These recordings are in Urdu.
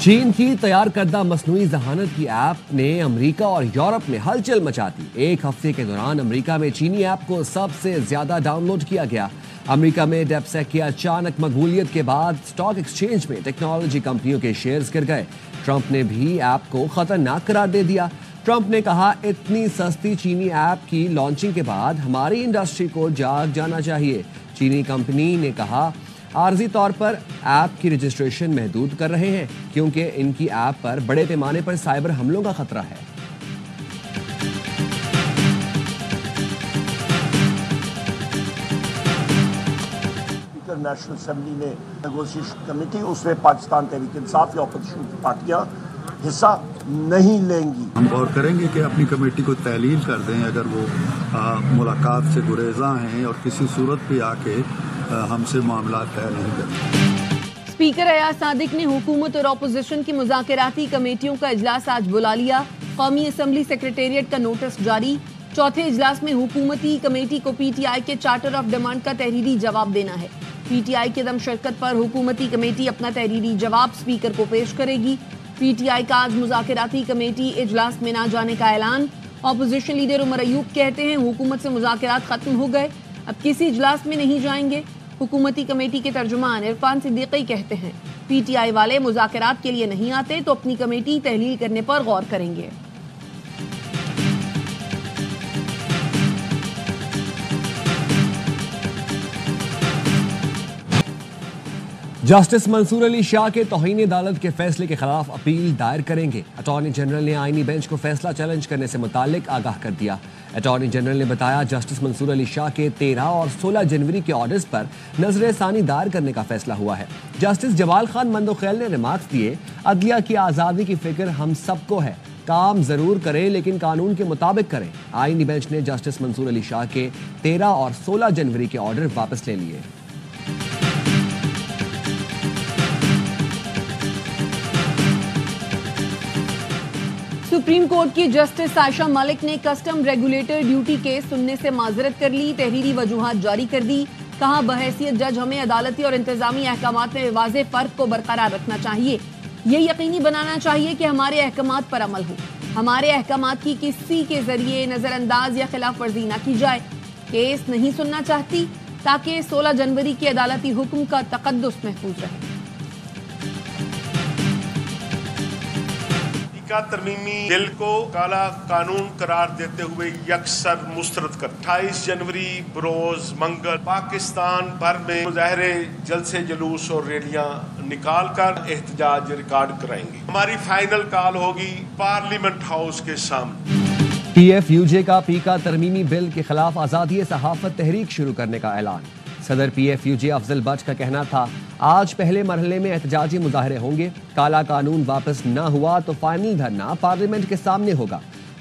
چین کی تیار کردہ مصنوعی ذہانت کی ایپ نے امریکہ اور یورپ میں ہلچل مچا دی۔ ایک ہفتے کے دوران امریکہ میں چینی ایپ کو سب سے زیادہ ڈاؤن لوڈ کیا گیا۔ امریکہ میں ڈیپسیک کی اچانک مقبولیت کے بعد اسٹاک ایکسچینج میں ٹیکنالوجی کمپنیوں کے شیئرز گر گئے۔ ٹرمپ نے بھی ایپ کو خطرناک قرار دے دیا۔ ٹرمپ نے کہا، اتنی سستی چینی ایپ کی لانچنگ کے بعد ہماری انڈسٹری کو جاگ جانا چاہیے۔ چینی کمپنی نے کہا، عارضی طور پر ایپ کی رجسٹریشن محدود کر رہے ہیں کیونکہ ان کی ایپ پر بڑے پیمانے پر سائبر حملوں کا خطرہ ہے۔ نیشنل اسمبلی میں نیگوسیشن کمیٹی، اس میں پاکستان تحریک انصاف یا اپوزیشن کی پارٹیاں حصہ نہیں لیں گی۔ ہم غور کریں گے کہ اپنی کمیٹی کو تعلیل کر دیں اگر وہ ملاقات سے گریزاں ہیں اور کسی صورت پہ آ کے ہم سے معاملات طے نہیں کرتے۔ اسپیکر ایاز صادق نے حکومت اور اپوزیشن کی مذاکراتی کمیٹیوں کا اجلاس آج بلا لیا۔ قومی اسمبلی سیکریٹریٹ کا نوٹس جاری۔ چوتھے اجلاس میں حکومتی کمیٹی کو پی ٹی آئی کے چارٹر آف ڈیمانڈ کا تحریری جواب دینا ہے۔ پی ٹی آئی کی عدم شرکت پر حکومتی کمیٹی اپنا تحریری جواب اسپیکر کو پیش کرے گی۔ پی ٹی آئی کا آج مذاکراتی کمیٹی اجلاس میں نہ جانے کا اعلان۔ اپوزیشن لیڈر عمر ایوب کہتے ہیں، حکومت سے مذاکرات ختم ہو گئے، اب کسی اجلاس میں نہیں جائیں گے۔ حکومتی کمیٹی کے ترجمان عرفان صدیقی کہتے ہیں، پی ٹی آئی والے مذاکرات کے لیے نہیں آتے تو اپنی کمیٹی تحلیل کرنے پر غور کریں گے۔ جسٹس منصور علی شاہ کے توہین عدالت کے فیصلے کے خلاف اپیل دائر کریں گے۔ اٹارنی جنرل نے آئینی بینچ کو فیصلہ چیلنج کرنے سے متعلق آگاہ کر دیا۔ اٹارنی جنرل نے بتایا، جسٹس منصور علی شاہ کے 13 اور 16 جنوری کے آرڈرز پر نظر ثانی دائر کرنے کا فیصلہ ہوا ہے۔ جسٹس جوال خان مندوخیل نے ریمارکس دیے، عدلیہ کی آزادی کی فکر ہم سب کو ہے، کام ضرور کریں لیکن قانون کے مطابق کریں۔ آئینی بینچ نے جسٹس منصور علی شاہ کے 13 اور 16 جنوری کے آرڈر واپس لے لیے۔ سپریم کورٹ کی جسٹس عائشہ ملک نے کسٹم ریگولیٹر ڈیوٹی کیس سننے سے معذرت کر لی، تحریری وجوہات جاری کر دی۔ کہا، بحیثیت جج ہمیں عدالتی اور انتظامی احکامات میں واضح فرق کو برقرار رکھنا چاہیے۔ یہ یقینی بنانا چاہیے کہ ہمارے احکامات پر عمل ہو، ہمارے احکامات کی کسی کے ذریعے نظر انداز یا خلاف ورزی نہ کی جائے۔ کیس نہیں سننا چاہتی تاکہ 16 جنوری کے عدالتی حکم کا تقدس محفوظ رہے۔ ترمیمی بل کو کالا قانون قرار دیتے ہوئے یکسر مسترد کر 28 جنوری بروز منگل پاکستان بھر میں مظاہرے، جلسے جلوس اور ریلیاں نکال کر احتجاج ریکارڈ کرائیں گے۔ ہماری فائنل کال ہوگی پارلیمنٹ ہاؤس کے سامنے۔ پی ایف یو جے کا پیکا ترمیمی بل کے خلاف آزادی صحافت تحریک شروع کرنے کا اعلان۔ صدر P if you J Afzal but کا کہنا تھا، آج پہلے مرحلے میں احتجاجی مظاہرے ہوں گے، کالا قانون واپس نہ ہوا تو فائنل دھرنا پارلیمنٹ کے سامنے ہوگا۔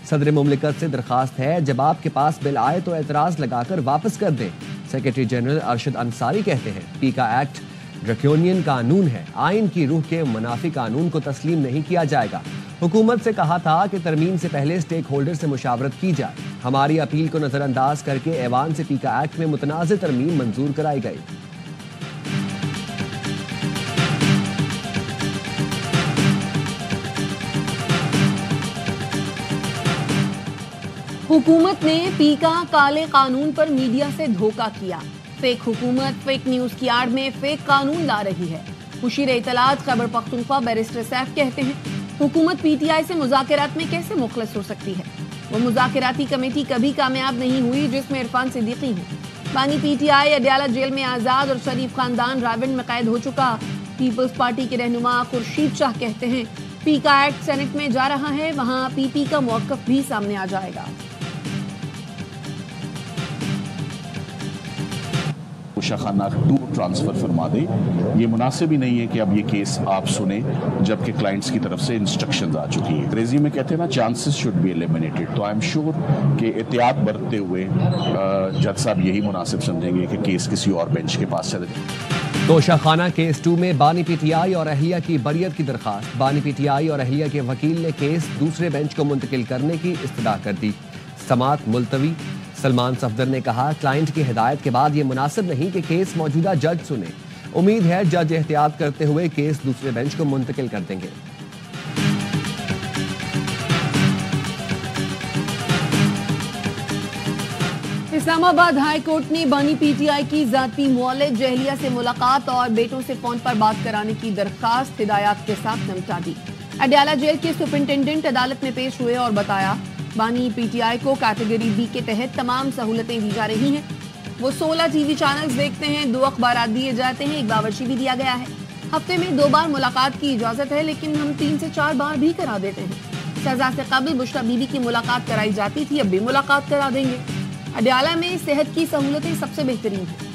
صدر مملکت سے درخواست ہے، جب آپ کے پاس بل آئے تو اعتراض لگا کر واپس کر دیں۔ سیکرٹری جنرل ارشد انصاری کہتے ہیں، پیکا ایکٹ ڈریکونین قانون ہے، آئین کی روح کے منافی قانون کو تسلیم نہیں کیا جائے گا۔ حکومت سے کہا تھا کہ ترمیم سے پہلے اسٹیک ہولڈر سے مشاورت کی جائے۔ ہماری اپیل کو نظر انداز کر کے ایوان سے پیکا ایکٹ میں متنازع ترمیم منظور کرائی گئی۔ حکومت نے پیکا کالے قانون پر میڈیا سے دھوکہ کیا۔ فیک حکومت فیک نیوز کی آڑ میں فیک قانون لا رہی ہے۔ مشیر اطلاعات خیبر پختونخوا بیرسٹر سیف کہتے ہیں، حکومت پی ٹی آئی سے مذاکرات میں کیسے مخلص ہو سکتی ہے؟ وہ مذاکراتی کمیٹی کبھی کامیاب نہیں ہوئی جس میں عرفان صدیقی ہیں۔ بانی P T I Adiala jail میں آزاد اور شریف خاندان راونڈ میں قید ہو چکا۔ پیپلز پارٹی کے رہنما خورشید شاہ کہتے ہیں، پیکا ایکٹ سینٹ میں جا رہا ہے، وہاں پی پی کا موقف بھی سامنے آ جائے گا۔ شاخانہ 2 ٹرانسفر فرما دے۔ یہ مناسب ہی نہیں ہے کہ اب یہ کیس آپ سنیں جبکہ کلائنٹس کی طرف سے انسٹرکشنز آ چکی ہیں۔ انگریزی میں کہتے ہیں نا، چانسز شوڈ بی ایلیمینیٹڈ۔ تو آئی ایم شیور کہ احتیاط برتتے ہوئے جج صاحب یہی مناسب سمجھیں گے کہ کیس کسی اور بینچ کے پاس چلے جائے۔ توشہ خانہ کیس 2 میں بانی پی ٹی آئی اور اہلیہ کی بریت کی درخواست۔ بانی پی ٹی آئی اور اہلیہ کے وکیل نے کیس دوسرے بینچ کو منتقل کرنے کی استدعا کر دی۔ سماعت ملتوی۔ سلمان صفدر نے کہا، کلائنٹ کی ہدایت کے بعد یہ مناسب نہیں کہ کیس موجودہ جج سنے۔ امید ہے جج احتیاط کرتے ہوئے کیس دوسرے بینچ کو منتقل کر دیں گے۔ اسلام آباد ہائی کورٹ نے بانی پی ٹی آئی کی ذاتی مولد جہلیہ سے ملاقات اور بیٹوں سے فون پر بات کرانے کی درخواست ہدایات کے ساتھ نمٹا دی۔ اڈیالہ جیل کے سپرنٹینڈنٹ عدالت میں پیش ہوئے اور بتایا بانی پی ٹی آئی کو کیٹیگری بی کے تحت تمام سہولتیں دی جا رہی ہیں۔ وہ 16 ٹی وی چینلز دیکھتے ہیں، 2 اخبارات دیے جاتے ہیں، 1 باورچی بھی دیا گیا ہے۔ ہفتے میں 2 بار ملاقات کی اجازت ہے، لیکن ہم 3 سے 4 بار بھی کرا دیتے ہیں۔ سزا سے قبل بشرا بی بی کی ملاقات کرائی جاتی تھی، اب بھی ملاقات کرا دیں گے۔ اڈیالہ میں صحت کی سہولتیں سب سے بہترین ہیں۔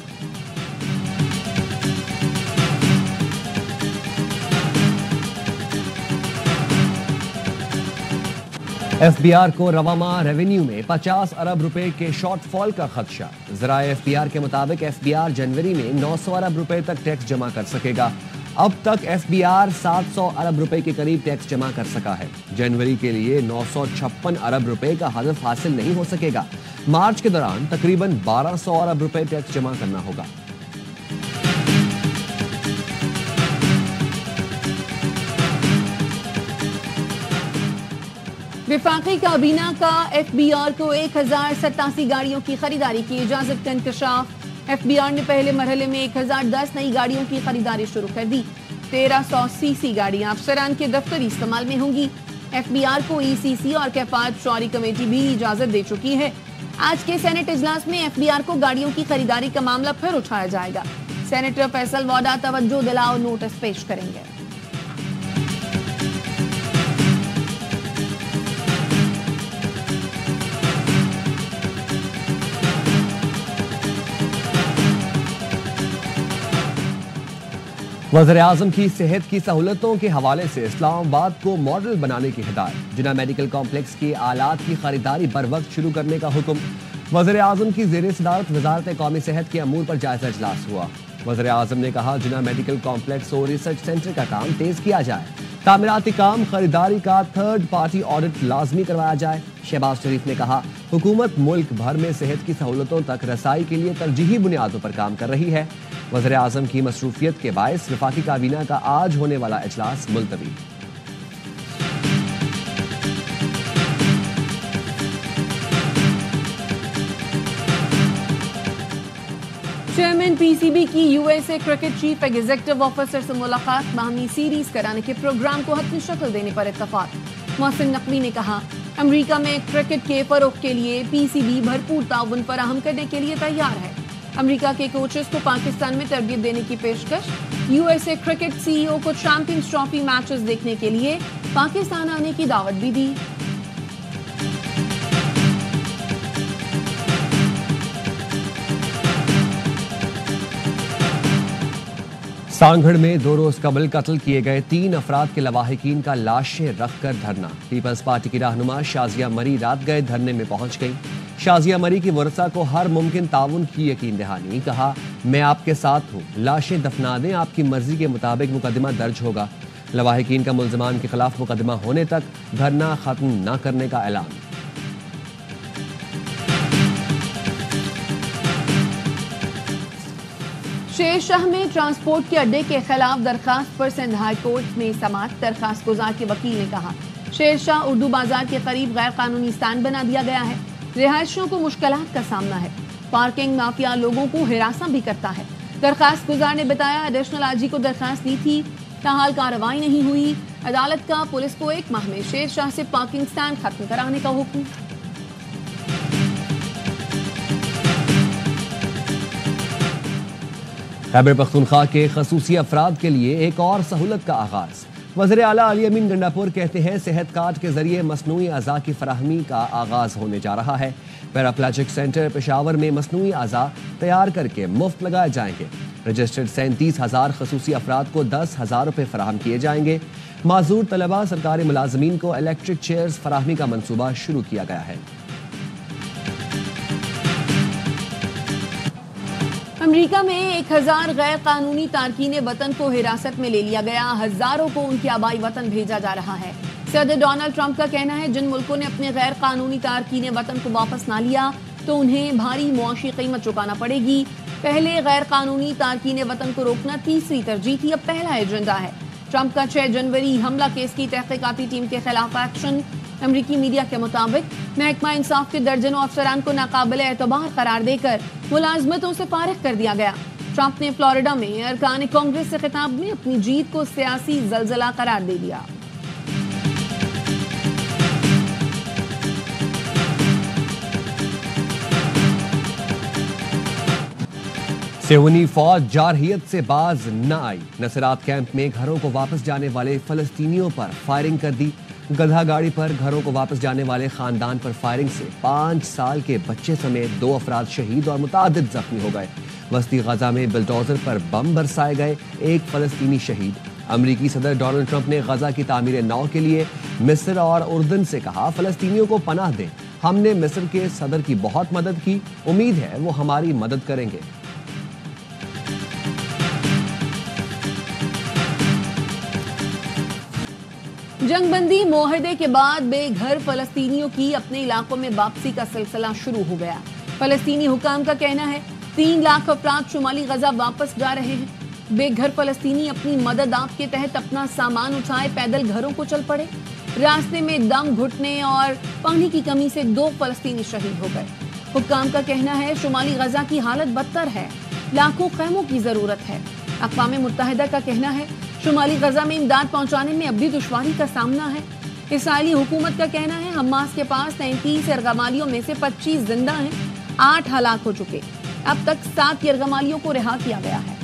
ایف بی آر کو رواں ماہ ریونیو میں 50 ارب روپے کے شارٹ فال کا خدشہ۔ ذرائع ایف بی آر کے مطابق ایف بی آر جنوری میں 900 ارب روپے تک ٹیکس جمع کر سکے گا۔ اب تک ایف بی آر 700 ارب روپے کے قریب ٹیکس جمع کر سکا ہے۔ جنوری کے لیے 956 ارب روپے کا ہدف حاصل نہیں ہو سکے گا۔ مارچ کے دوران تقریباً 1200 ارب روپے ٹیکس جمع کرنا ہوگا۔ وفاقی کابینہ کا ایف بی آر کو 1087 گاڑیوں کی خریداری کی اجازت کا انکشاف۔ ایف بی آر نے پہلے مرحلے میں 1010 نئی گاڑیوں کی خریداری شروع کر دی۔ 1300 سی سی گاڑیاں افسران کے دفتری استعمال میں ہوں گی۔ ایف بی آر کو ای سی سی اور کفایت شعاری کمیٹی بھی اجازت دے چکی ہے۔ آج کے سینٹ اجلاس میں ایف بی آر کو گاڑیوں کی خریداری کا معاملہ پھر اٹھایا جائے گا۔ سینیٹر فیصل واڈا توجہ دلاؤ نوٹس پیش کریں گے۔ وزیراعظم کی صحت کی سہولتوں کے حوالے سے اسلام آباد کو ماڈل بنانے کی ہدایت۔ جناح میڈیکل کمپلیکس کی آلات کی خریداری بروقت شروع کرنے کا حکم۔ وزیراعظم کی زیر صدارت وزارت قومی صحت کے امور پر جائزہ اجلاس ہوا۔ وزیراعظم نے کہا جناح میڈیکل کمپلیکس اور ریسرچ سینٹر کا کام تیز کیا جائے۔ تعمیراتی کام خریداری کا 3rd پارٹی آڈٹ لازمی کروایا جائے۔ شہباز شریف نے کہا حکومت ملک بھر میں صحت کی سہولتوں تک رسائی کے لیے ترجیحی بنیادوں پر کام کر رہی ہے۔ وزیراعظم کی مصروفیت کے باعث وفاقی کابینہ کا آج ہونے والا اجلاس ملتوی۔ چیئرمین پی سی بی کی U S A cricket chief executive officer سے ملاقات، باہمی سیریز کرانے کے پروگرام کو حتمی شکل دینے پر اتفاق۔ محسن نقوی نے کہا امریکہ میں کرکٹ کے فروغ کے لیے پی سی بی بھرپور تعاون فراہم کرنے کے لیے تیار ہے۔ امریکہ کے کوچز کو پاکستان میں تربیت دینے کی پیشکش۔ یو ایس اے کرکٹ سی ای او کو چیمپئنز ٹرافی میچز دیکھنے کے لیے پاکستان آنے کی دعوت بھی دی۔ سانگھڑ میں 2 روز قبل قتل کیے گئے 3 افراد کے لواحقین کا لاشیں رکھ کر دھرنا۔ پیپلز پارٹی کی رہنما شازیہ مری رات گئے دھرنے میں پہنچ گئی۔ شازیہ مری کی ورثاء کو ہر ممکن تعاون کی یقین دہانی۔ کہا میں آپ کے ساتھ ہوں، لاشیں دفنا دیں، آپ کی مرضی کے مطابق مقدمہ درج ہوگا۔ لواحقین کا ملزمان کے خلاف مقدمہ ہونے تک دھرنا ختم نہ کرنے کا اعلان۔ شیر شاہ میں ٹرانسپورٹ کے اڈے کے خلاف درخواست پر سندھ ہائی کورٹ میں سماعت۔ درخواست گزار کے وکیل نے کہا شیر شاہ اردو بازار کے قریب غیر قانونی سٹینڈ بنا دیا گیا ہے، رہائشیوں کو مشکلات کا سامنا ہے، پارکنگ مافیا لوگوں کو ہراساں بھی کرتا ہے۔ درخواست گزار نے بتایا ایڈیشنل آئی جی کو درخواست دی تھی، تاحال کارروائی نہیں ہوئی۔ عدالت کا پولیس کو 1 ماہ میں شیر شاہ سے پارکنگ سٹینڈ ختم کرانے کا حکم۔ خیبر پختونخوا کے خصوصی افراد کے لیے ایک اور سہولت کا آغاز۔ وزیر اعلیٰ علی امین گنڈاپور کہتے ہیں صحت کارڈ کے ذریعے مصنوعی اعضاء کی فراہمی کا آغاز ہونے جا رہا ہے۔ پیراپلاجک سینٹر پشاور میں مصنوعی اعضاء تیار کر کے مفت لگائے جائیں گے۔ رجسٹرڈ 37,000 خصوصی افراد کو 10,000 روپے فراہم کیے جائیں گے۔ معذور طلبہ سرکاری ملازمین کو الیکٹرک چیئرز فراہمی کا منصوبہ شروع کیا گیا ہے۔ امریکہ میں 1000 غیر قانونی تارکین وطن کو حراست میں لے لیا گیا، ہزاروں کو ان کے آبائی وطن بھیجا جا رہا ہے۔ صدر ڈونلڈ ٹرمپ کا کہنا ہے جن ملکوں نے اپنے غیر قانونی تارکین وطن کو واپس نہ لیا تو انہیں بھاری معاشی قیمت چکانا پڑے گی۔ پہلے غیر قانونی تارکین وطن کو روکنا تیسری ترجیح تھی، اب پہلا ایجنڈا ہے۔ ٹرمپ کا 6 جنوری حملہ کیس کی تحقیقاتی ٹیم کے خلاف ایکشن، امریکی میڈیا کے مطابق محکمہ انصاف کے درجنوں افسران کو ناقابل اعتبار قرار دے کر ملازمتوں سے فارغ کر دیا گیا۔ ٹرمپ نے فلوریڈا میں ارکان کانگریس سے خطاب میں اپنی جیت کو سیاسی زلزلہ قرار دے دیا۔ صہیونی فوج جارحیت سے باز نہ آئی، نصرات کیمپ میں گھروں کو واپس جانے والے فلسطینیوں پر فائرنگ کر دی۔ گدھا گاڑی پر گھروں کو واپس جانے والے خاندان پر فائرنگ سے 5 سال کے بچے سمیت 2 افراد شہید اور متعدد زخمی ہو گئے۔ وسطی غزہ میں بلڈوزر پر بم برسائے گئے، 1 فلسطینی شہید۔ امریکی صدر ڈونلڈ ٹرمپ نے غزہ کی تعمیر نو کے لیے مصر اور اردن سے کہا فلسطینیوں کو پناہ دیں، ہم نے مصر کے صدر کی بہت مدد کی، امید ہے وہ ہماری مدد کریں گے۔ جنگ بندی معاہدے کے بعد بے گھر فلسطینیوں کی اپنے علاقوں میں واپسی کا سلسلہ شروع ہو گیا۔ فلسطینی حکام کا کہنا ہے 3 لاکھ افراد شمالی غزہ واپس جا رہے ہیں۔ بے گھر فلسطینی اپنی مدد آپ کے تحت اپنا سامان اٹھائے پیدل گھروں کو چل پڑے۔ راستے میں دم گھٹنے اور پانی کی کمی سے 2 فلسطینی شہید ہو گئے۔ حکام کا کہنا ہے شمالی غزہ کی حالت بدتر ہے، لاکھوں خیموں کی ضرورت ہے۔ اقوام متحدہ کا کہنا ہے شمالی غزہ میں امداد پہنچانے میں اب بھی دشواری کا سامنا ہے۔ اسرائیلی حکومت کا کہنا ہے حماس کے پاس 33 یرغمالیوں میں سے 25 زندہ ہیں، 8 ہلاک ہو چکے۔ اب تک 7 یرغمالیوں کو رہا کیا گیا ہے۔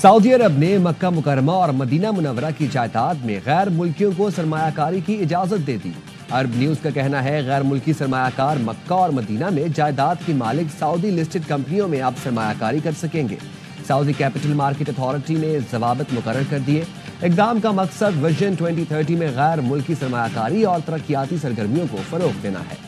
سعودی عرب نے مکہ مکرمہ اور مدینہ منورہ کی جائیداد میں غیر ملکیوں کو سرمایہ کاری کی اجازت دے دی۔ عرب نیوز کا کہنا ہے غیر ملکی سرمایہ کار مکہ اور مدینہ میں جائیداد کی مالک سعودی لسٹڈ کمپنیوں میں اب سرمایہ کاری کر سکیں گے۔ سعودی کیپٹل مارکیٹ اتھارٹی نے ضوابط مقرر کر دیے۔ اقدام کا مقصد ویژن 2030 میں غیر ملکی سرمایہ کاری اور ترقیاتی سرگرمیوں کو فروغ دینا ہے۔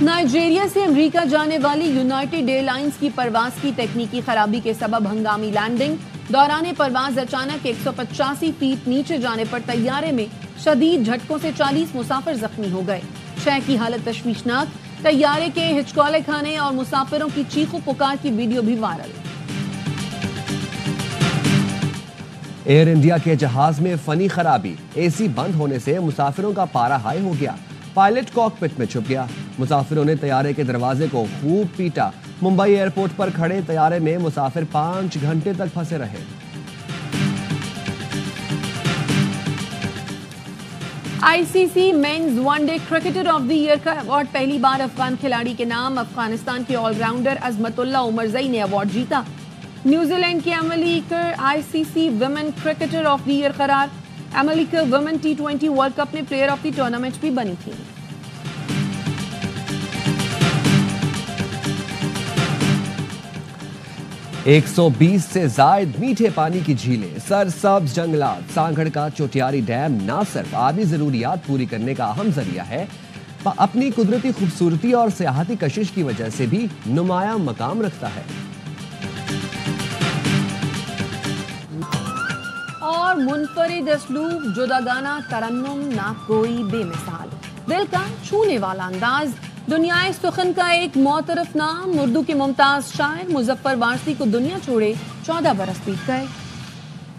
نائجیریا سے امریکہ جانے والی یونائیٹڈ ایئر لائنز کی پرواز کی تکنیکی خرابی کے سبب ہنگامی لینڈنگ دوران پرواز اچانک 185 فیٹ نیچے جانے پر طیارے میں شدید جھٹکوں سے 40 مسافر زخمی ہو گئے۔ 6 کی حالت تشویشناک، طیارے کے ہچکولے کھانے اور مسافروں کی چیخ و پکار کی ویڈیو بھی وائرل۔ ایئر انڈیا کے جہاز میں فنی خرابی، اے سی بند ہونے سے مسافروں کا پارا ہائی ہو گیا، پائلٹ کاکپٹ میں چھپ گیا، مسافروں نے طیارے کے دروازے کو خوب پیٹا۔ ممبئی ایئرپورٹ پر کھڑے طیارے میں مسافر 5 گھنٹے تک پھنسے رہے۔ I C C men's one day cricketer of the year کا ایوارڈ پہلی بار افغان کھلاڑی کے نام، افغانستان کے آل راؤنڈر عظمت اللہ عمرزئی نے ایوارڈ جیتا۔ نیوزی لینڈ کی Amelia Kerr I C C women cricketer of the year قرار۔ Amelia Kerr women T20 world cup میں پلیئر آف دی ٹورنامنٹ بھی بنی تھی۔ 120 سے زائد میٹھے پانی کی جھیلیں، سرسبز جنگلات، سانگھڑ کا چوٹیاری ڈیم نہ صرف آبی ضروریات پوری کرنے کا اہم ذریعہ ہے، اپنی قدرتی خوبصورتی اور سیاحتی کشش کی وجہ سے بھی نمایاں مقام رکھتا ہے۔ اور منفرد اسلوب، جداگانہ ترنم، نہ کوئی بے مثال، دل کا چھونے والا انداز، دنیائے سخن کا ایک معترف نام، اردو کے ممتاز شاعر مظفر وارثی کو دنیا چھوڑے 14 برس بیت گئے۔